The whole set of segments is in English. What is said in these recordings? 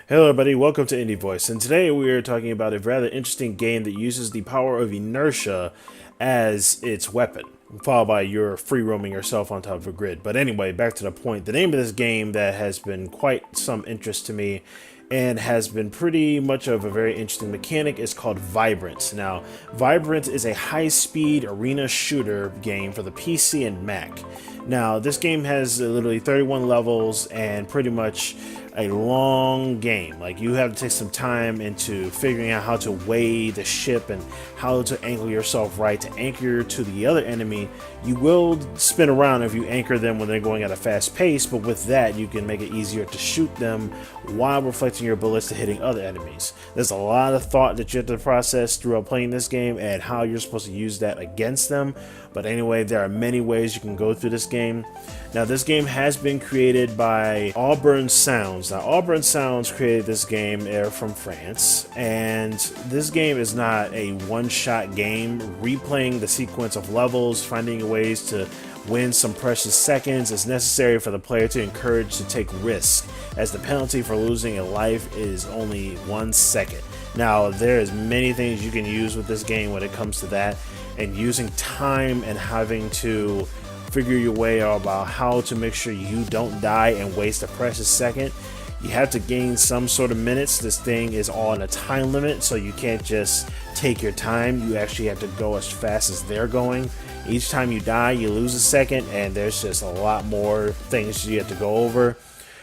Hello everybody, welcome to Indie Voice, and today we are talking about a rather interesting game that uses the power of inertia as its weapon, followed by your free roaming yourself on top of a grid. But anyway, back to the point. The name of this game that has been quite some interest to me and has been pretty much of a very interesting mechanic is called Vibrant. Now, Vibrant is a high-speed arena shooter game for the PC and Mac. Now, this game has literally 31 levels and pretty much a long game. Like, you have to take some time into figuring out how to weigh the ship and how to angle yourself right to anchor to the other enemy. You will spin around if you anchor them when they're going at a fast pace, but with that you can make it easier to shoot them while reflecting your bullets to hitting other enemies. There's a lot of thought that you have to process throughout playing this game and how you're supposed to use that against them. But anyway, there are many ways you can go through this game. Now, this game has been created by Auburn Sounds. Now, Auburn Sounds created this game. They're from France, and this game is not a one-shot game. Replaying the sequence of levels, finding ways to win some precious seconds is necessary for the player to encourage to take risks, as the penalty for losing a life is only 1 second. Now, there is many things you can use with this game when it comes to that, and using time and having to figure your way out about how to make sure you don't die and waste a precious second. You have to gain some sort of minutes. This thing is on a time limit, so you can't just take your time. You actually have to go as fast as they're going. Each time you die, you lose a second, and there's just a lot more things you have to go over.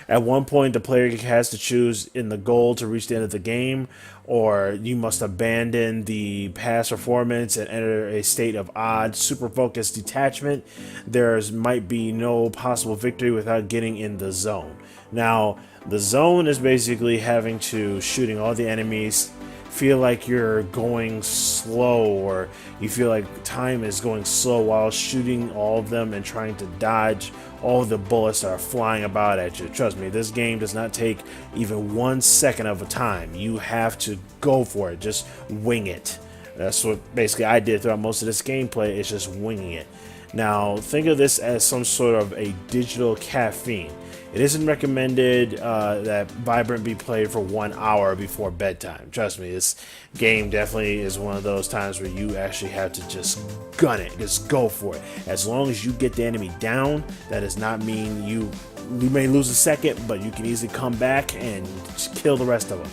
At one point, the player has to choose in the goal to reach the end of the game, or you must abandon the past performance and enter a state of odd, super focused detachment. There might be no possible victory without getting in the zone. Now, the zone is basically having to shooting all the enemies, feel like you're going slow, or you feel like time is going slow while shooting all of them and trying to dodge all the bullets that are flying about at you. Trust me, this game does not take even 1 second of a time. You have to go for it, just wing it. That's what basically I did throughout most of this gameplay, is just winging it. Now, think of this as some sort of a digital caffeine. It isn't recommended that Vibrant be played for 1 hour before bedtime. Trust me, this game definitely is one of those times where you actually have to just gun it, just go for it. As long as you get the enemy down, that does not mean you may lose a second, but you can easily come back and just kill the rest of them.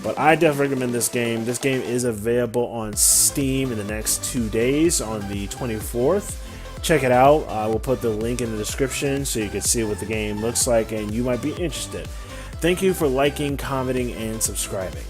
But I definitely recommend this game. This game is available on Steam in the next 2 days on the 24th. Check it out. I will put the link in the description so you can see what the game looks like and you might be interested. Thank you for liking, commenting, and subscribing.